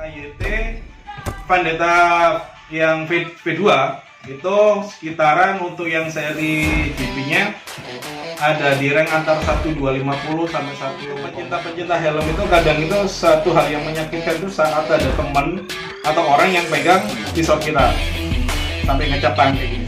KYT Vendetta yang V2 itu sekitaran untuk yang seri GP-nya ada di rank antara 1250 sampai 1. Pecinta helm itu kadang itu satu hal yang menyakitkan itu saat ada teman atau orang yang pegang pisau kita sampai ngecap tangan kayak gini.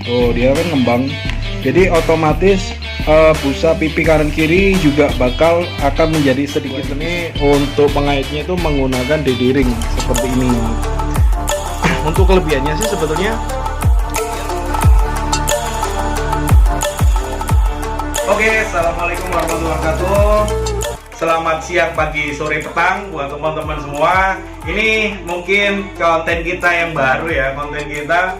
Oh, dia kan ngembang. Jadi otomatis busa pipi kanan kiri juga akan menjadi sedikit. Ini untuk pengaitnya itu menggunakan daddy ring seperti ini. Untuk kelebihannya sih sebetulnya Oke, assalamualaikum warahmatullahi wabarakatuh. Selamat siang, pagi, sore, petang buat teman-teman semua. Ini mungkin konten kita yang baru ya, konten kita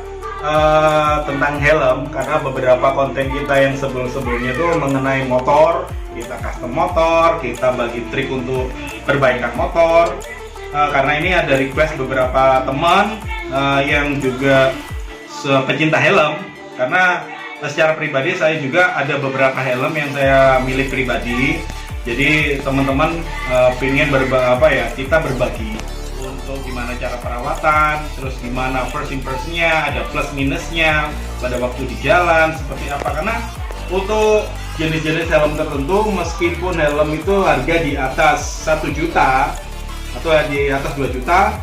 tentang helm, karena beberapa konten kita yang sebelumnya itu mengenai motor, kita custom motor, kita bagi trik untuk perbaikan motor. Karena ini ada request beberapa teman yang juga pecinta helm, karena secara pribadi saya juga ada beberapa helm yang saya milik pribadi. Jadi teman-teman pengen kita berbagi untuk gimana cara perawatan, terus gimana first impressionnya, ada plus minusnya pada waktu di jalan seperti apa. Karena untuk jenis-jenis helm tertentu, meskipun helm itu harga di atas 1 juta atau di atas 2 juta,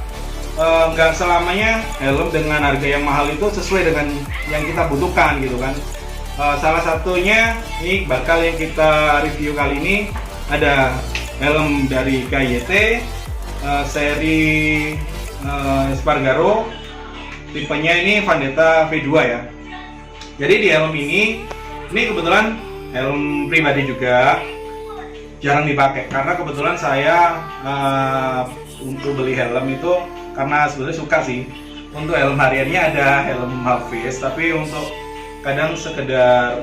nggak selamanya helm dengan harga yang mahal itu sesuai dengan yang kita butuhkan gitu kan. Salah satunya ini bakal yang kita review kali ini ada helm dari KYT seri Espargaro, tipenya ini Vendetta V2 ya. Jadi di helm ini kebetulan helm pribadi juga, jarang dipakai karena kebetulan saya untuk beli helm itu karena sebenarnya suka sih. Untuk helm hariannya ada helm half face, tapi untuk kadang sekedar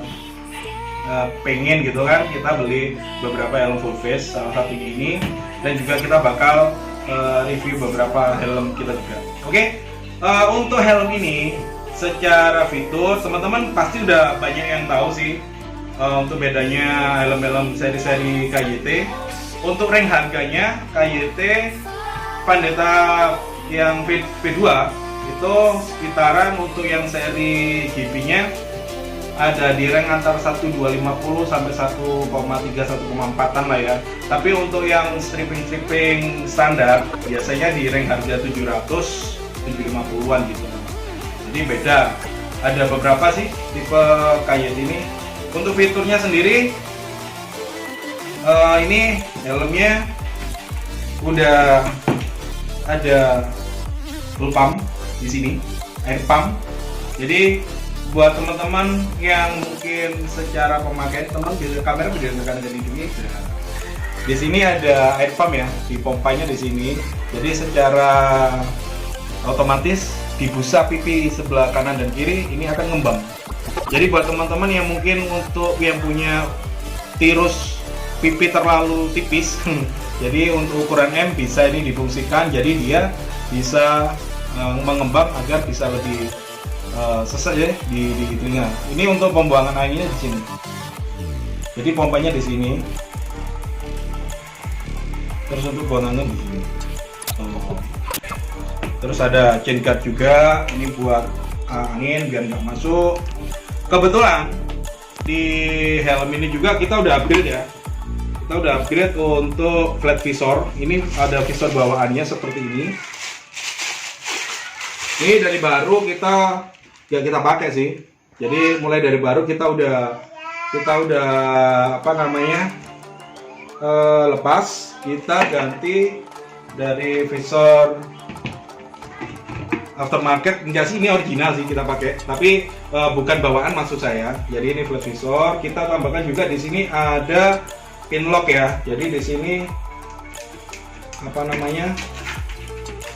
pengen gitu kan, kita beli beberapa helm full face, salah satunya ini, dan juga kita bakal review beberapa helm kita juga. Oke, untuk helm ini secara fitur teman-teman pasti udah banyak yang tahu sih untuk bedanya helm-helm seri-seri KYT. Untuk rank harganya KYT Vendetta yang V2 itu sekitaran untuk yang seri GP-nya ada di rank antara 1250 sampai 1,3-1,4an lah ya. Tapi untuk yang stripping standar biasanya di rank harga 700-750an gitu. Jadi beda. Ada beberapa sih tipe KYT ini. Untuk fiturnya sendiri ini helmnya udah ada full pump di sini, air pump. Jadi buat teman-teman yang mungkin secara pemakaian, teman bisa kamera bisa tekan dari sini. Di sini ada air pump ya, di pompanya di sini. Jadi secara otomatis di busa pipi sebelah kanan dan kiri ini akan ngembang. Jadi buat teman-teman yang mungkin untuk yang punya tirus pipi terlalu tipis, jadi untuk ukuran M bisa ini difungsikan. Jadi dia bisa mengembang agar bisa lebih sesak ya di telinga. Ini untuk pembuangan airnya di sini. Jadi pompanya di sini. Terus untuk buangannya di sini. Terus ada chain guard juga. Ini buat angin biar nggak masuk. Kebetulan di helm ini juga kita udah upgrade ya. Kita udah upgrade untuk flat visor. Ini ada visor bawaannya seperti ini. Ini dari baru kita pakai sih. Jadi mulai dari baru kita udah lepas, kita ganti dari visor aftermarket. Enggak sih, ini original sih kita pakai, tapi bukan bawaan maksud saya. Jadi ini flat visor. Kita tambahkan juga di sini ada pin lock ya. Jadi di sini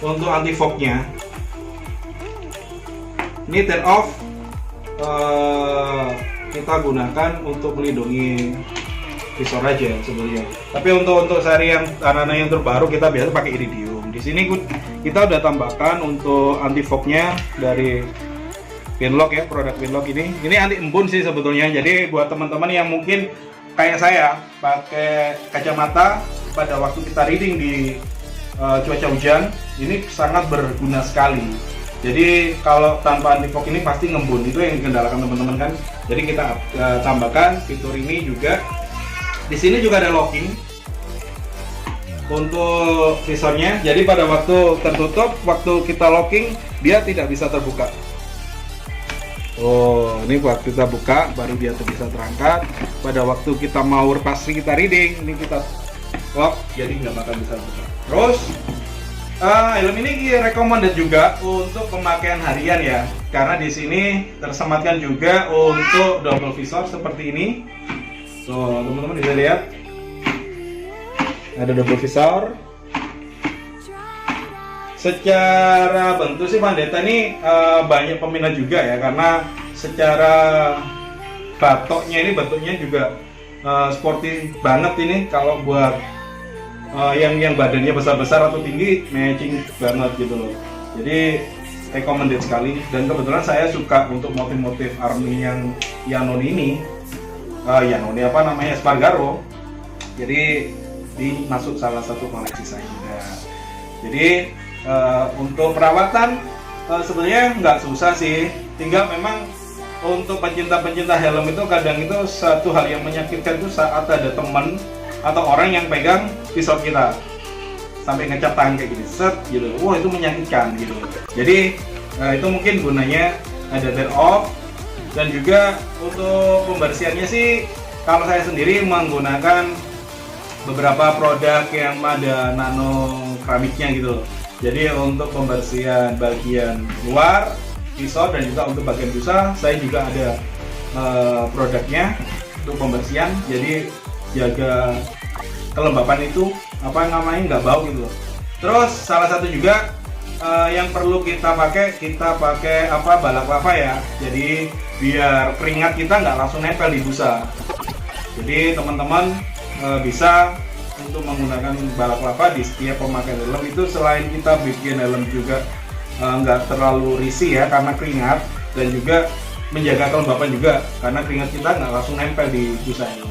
untuk anti fognya. Ini turn off kita gunakan untuk melindungi visor aja sebenarnya. Tapi untuk seri yang anak-anak yang terbaru kita biasa pakai iridium. Di sini kita udah tambahkan untuk anti fognya dari Pinlock ya, produk Pinlock ini anti embun sih sebetulnya. Jadi buat teman-teman yang mungkin kayak saya pakai kacamata pada waktu kita reading di cuaca hujan, ini sangat berguna sekali. Jadi kalau tanpa anti fog ini pasti ngembun, itu yang dikendalakan teman-teman kan. Jadi kita tambahkan fitur ini juga. Di sini juga ada locking untuk visornya. Jadi pada waktu tertutup, waktu kita locking dia tidak bisa terbuka. Oh, ini waktu kita buka baru dia bisa terangkat. Pada waktu kita mau pasti kita reading, ini kita lock, jadi nggak bakal bisa buka. Terus helm ini recommended juga untuk pemakaian harian ya, karena di sini tersematkan juga untuk double visor seperti ini. So teman-teman bisa lihat ada double visor. Secara bentuk sih Vendetta ini banyak peminat juga ya, karena secara batoknya ini bentuknya juga sporty banget ini. Kalau buat yang badannya besar-besar atau tinggi, matching banget gitu loh. Jadi recommended sekali, dan kebetulan saya suka untuk motif-motif army yang Yanoni ini, Yanoni apa namanya, Espargaro. Jadi ini masuk salah satu koleksi saya juga. Jadi untuk perawatan sebenarnya nggak susah sih, tinggal memang untuk pencinta-pencinta helm itu kadang itu satu hal yang menyakitkan itu saat ada teman atau orang yang pegang visor kita sampai ngecap tangan kayak gini, set gitu, wah itu menyakitkan gitu. Jadi itu mungkin gunanya ada tear off, dan juga untuk pembersihannya sih kalau saya sendiri menggunakan beberapa produk yang ada nano keramiknya gitu. Jadi untuk pembersihan bagian luar visor dan juga untuk bagian busa, saya juga ada produknya untuk pembersihan. Jadi jaga kelembapan itu apa namanya, nggak bau gitu. Terus salah satu juga yang perlu kita pakai apa, balak lava ya. Jadi biar keringat kita nggak langsung nempel di busa. Jadi teman-teman bisa untuk menggunakan balak lava di setiap pemakaian helm itu, selain kita bikin helm juga nggak terlalu risih ya karena keringat, dan juga menjaga kelembapan juga karena keringat kita nggak langsung nempel di busa helm.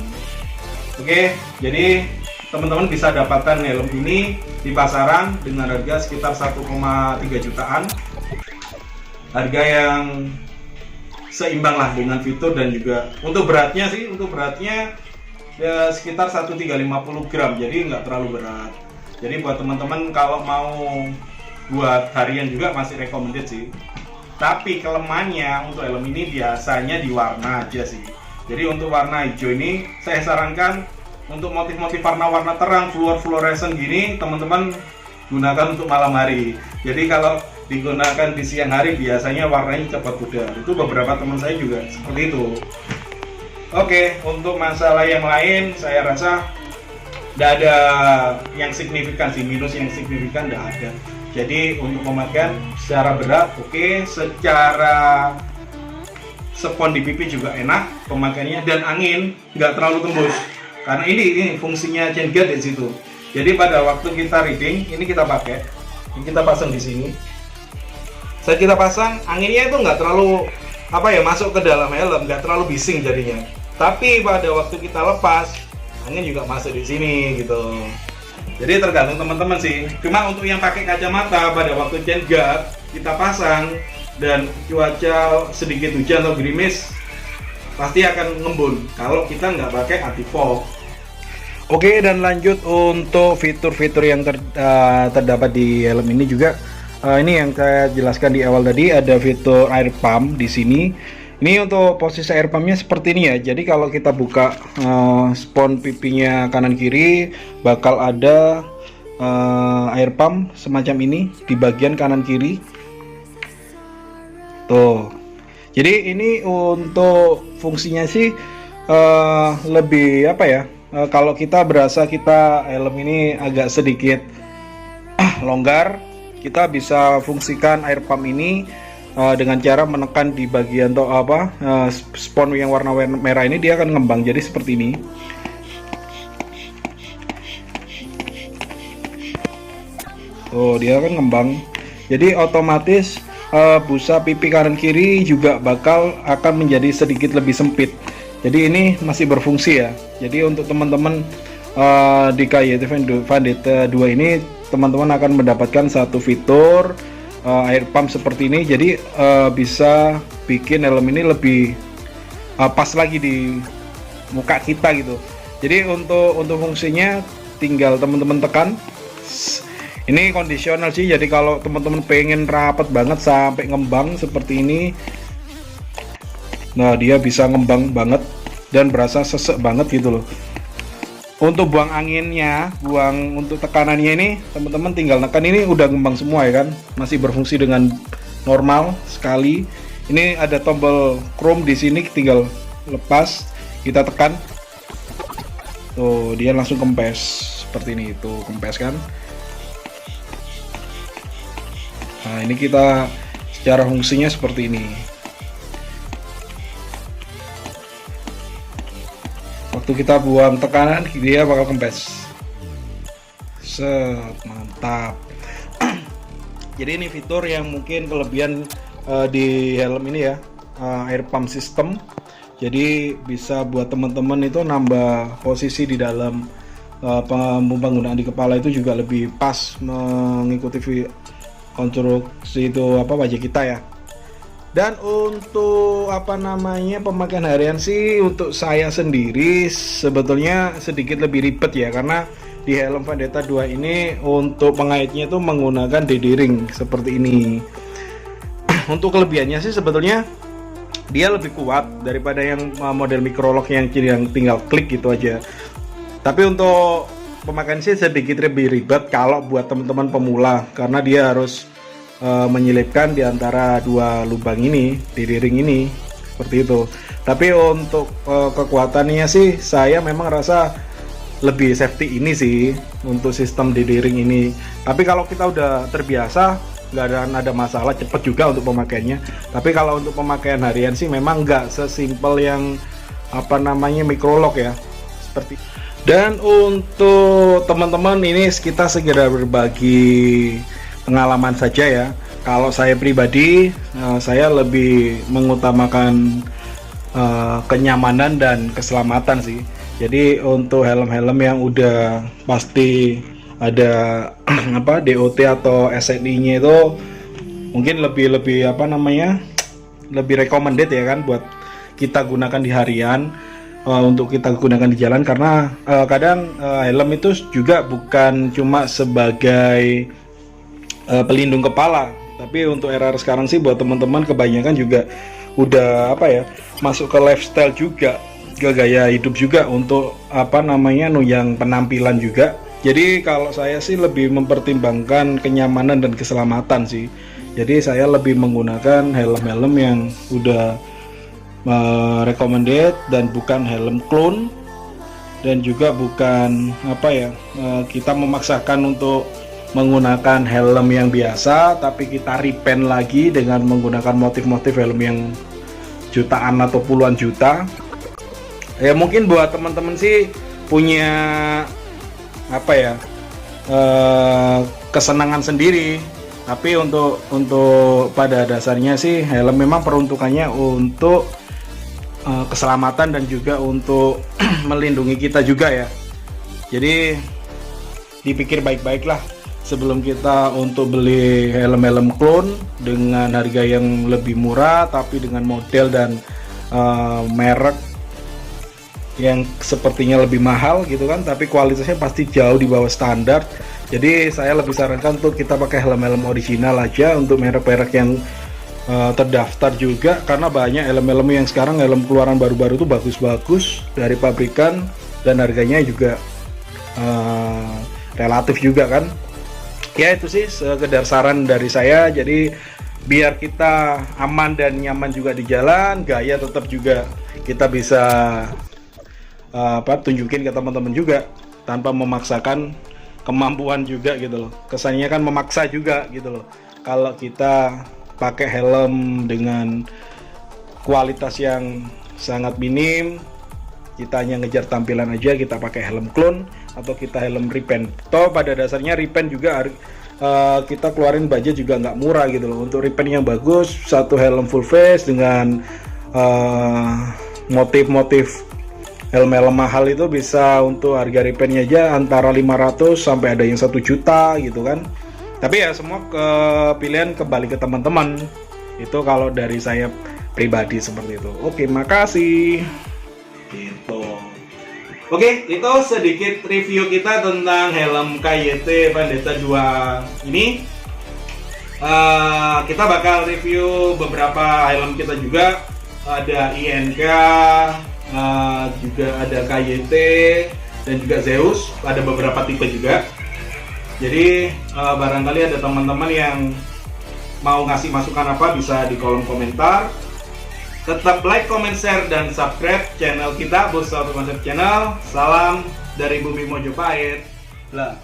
Oke, jadi teman-teman bisa dapatkan helm ini di pasaran dengan harga sekitar 1,3 jutaan. Harga yang seimbang lah dengan fitur, dan juga untuk beratnya sih, ya sekitar 1350 gram, jadi nggak terlalu berat. Jadi buat teman-teman kalau mau buat harian juga masih recommended sih. Tapi kelemahannya untuk helm ini biasanya di warna aja sih. Jadi untuk warna hijau ini saya sarankan untuk motif-motif warna-warna terang, fluorescent gini, teman-teman gunakan untuk malam hari. Jadi kalau digunakan di siang hari biasanya warnanya cepat pudar. Itu beberapa teman saya juga seperti itu. Oke, untuk masalah yang lain saya rasa tidak ada yang signifikan sih, minus yang signifikan tidak ada. Jadi untuk pemakaian secara berat oke, secara spon di pipi juga enak pemakaiannya, dan angin nggak terlalu tembus. Karena ini fungsinya chain guard di situ. Jadi pada waktu kita reading, ini kita pakai, ini kita pasang di sini. Saat kita pasang, anginnya itu nggak terlalu masuk ke dalam helm, nggak terlalu bising jadinya. Tapi pada waktu kita lepas, angin juga masuk di sini gitu. Jadi tergantung teman-teman sih. Cuma untuk yang pakai kacamata pada waktu chain guard kita pasang dan cuaca sedikit hujan atau gerimis, pasti akan ngembun kalau kita nggak pakai anti fog. Oke, dan lanjut untuk fitur-fitur yang terdapat di helm ini juga. Ini yang saya jelaskan di awal tadi, ada fitur air pump di sini. Ini untuk posisi air pumpnya seperti ini ya. Jadi kalau kita buka spon pipinya kanan kiri, bakal ada air pump semacam ini di bagian kanan kiri. Tuh. Jadi ini untuk fungsinya sih lebih kalau kita berasa kita helm ini agak sedikit longgar, kita bisa fungsikan air pump ini dengan cara menekan di bagian spon yang warna merah ini, dia akan ngembang jadi seperti ini. Oh, dia akan ngembang. Jadi otomatis busa pipi kanan kiri juga akan menjadi sedikit lebih sempit. Jadi ini masih berfungsi ya. Jadi untuk teman-teman di KYT Vendetta 2 ini, teman-teman akan mendapatkan satu fitur air pump seperti ini. Jadi bisa bikin helm ini lebih pas lagi di muka kita gitu. Jadi untuk fungsinya tinggal teman-teman tekan. Ini kondisional sih, jadi kalau teman-teman pengen rapat banget sampai ngembang seperti ini, nah dia bisa ngembang banget dan berasa sesek banget gitu loh. Untuk buang anginnya, untuk tekanannya ini, teman-teman tinggal tekan, ini udah ngembang semua ya kan, masih berfungsi dengan normal sekali. Ini ada tombol chrome di sini, tinggal lepas, kita tekan, tuh dia langsung kempes seperti ini, itu kempes kan. Nah ini kita secara fungsinya seperti ini. Waktu kita buang tekanan dia bakal kempes. Set, mantap. Jadi ini fitur yang mungkin kelebihan di helm ini ya, air pump system. Jadi bisa buat teman-teman itu nambah posisi di dalam penggunaan di kepala itu juga lebih pas mengikuti konstruksi itu wajah kita ya. Dan untuk pemakaian harian sih, untuk saya sendiri sebetulnya sedikit lebih ribet ya, karena di helm Vendetta 2 ini untuk pengaitnya itu menggunakan D-ring seperti ini. Untuk kelebihannya sih sebetulnya dia lebih kuat daripada yang model microlock yang tinggal klik gitu aja. Tapi untuk pemakaian sih sedikit lebih ribet kalau buat teman-teman pemula, karena dia harus menyelipkan di antara dua lubang ini, D-ring ini, seperti itu. Tapi untuk kekuatannya sih saya memang rasa lebih safety ini sih untuk sistem D-ring ini. Tapi kalau kita udah terbiasa nggak ada masalah, cepet juga untuk pemakaiannya. Tapi kalau untuk pemakaian harian sih memang nggak sesimpel yang microlock ya, seperti. Dan untuk teman-teman ini kita segera berbagi pengalaman saja ya. Kalau saya pribadi, saya lebih mengutamakan kenyamanan dan keselamatan sih. Jadi untuk helm-helm yang udah pasti ada DOT atau SNI-nya itu mungkin lebih lebih recommended ya kan buat kita gunakan di harian, untuk kita gunakan di jalan, karena kadang helm itu juga bukan cuma sebagai pelindung kepala, tapi untuk era sekarang sih buat teman-teman kebanyakan juga udah masuk ke lifestyle juga, ke gaya hidup juga, untuk nunjang penampilan juga. Jadi kalau saya sih lebih mempertimbangkan kenyamanan dan keselamatan sih. Jadi saya lebih menggunakan helm-helm yang udah recommended dan bukan helm clone, dan juga bukan kita memaksakan untuk menggunakan helm yang biasa tapi kita repaint lagi dengan menggunakan motif-motif helm yang jutaan atau puluhan juta. Ya mungkin buat teman-teman sih punya kesenangan sendiri, tapi untuk pada dasarnya sih helm memang peruntukannya untuk keselamatan dan juga untuk melindungi kita juga ya. Jadi dipikir baik-baik lah sebelum kita untuk beli helm-helm clone dengan harga yang lebih murah tapi dengan model dan merek yang sepertinya lebih mahal gitu kan, tapi kualitasnya pasti jauh di bawah standar. Jadi saya lebih sarankan untuk kita pakai helm-helm original aja untuk merek-merek yang terdaftar juga, karena banyak helm-helm yang sekarang helm keluaran baru-baru itu bagus-bagus dari pabrikan dan harganya juga relatif juga kan. Ya itu sih sekedar saran dari saya. Jadi biar kita aman dan nyaman juga di jalan, gaya tetap juga kita bisa tunjukin ke teman-teman juga tanpa memaksakan kemampuan juga gitu loh. Kesannya kan memaksa juga gitu loh kalau kita pakai helm dengan kualitas yang sangat minim. Kita hanya ngejar tampilan aja, kita pakai helm clone atau kita helm repaint. Toh pada dasarnya repaint juga kita keluarin budget juga nggak murah gitu loh. Untuk repaint yang bagus, satu helm full face dengan motif-motif helm-helm mahal itu bisa untuk harga repaintnya aja antara 500 sampai ada yang 1 juta gitu kan. Tapi ya semua pilihan kembali ke teman-teman. Itu kalau dari saya pribadi seperti itu. Oke, makasih. Gitu. Oke, itu sedikit review kita tentang helm KYT Vendetta 2 ini. Kita bakal review beberapa helm kita juga. Ada INK, juga ada KYT dan juga Zeus. Ada beberapa tipe juga. Jadi barangkali ada teman-teman yang mau ngasih masukan apa bisa di kolom komentar. Tetap like, comment, share, dan subscribe channel kita, Bursa Otomotif Channel. Salam dari Bumi Mojopahit. Lah.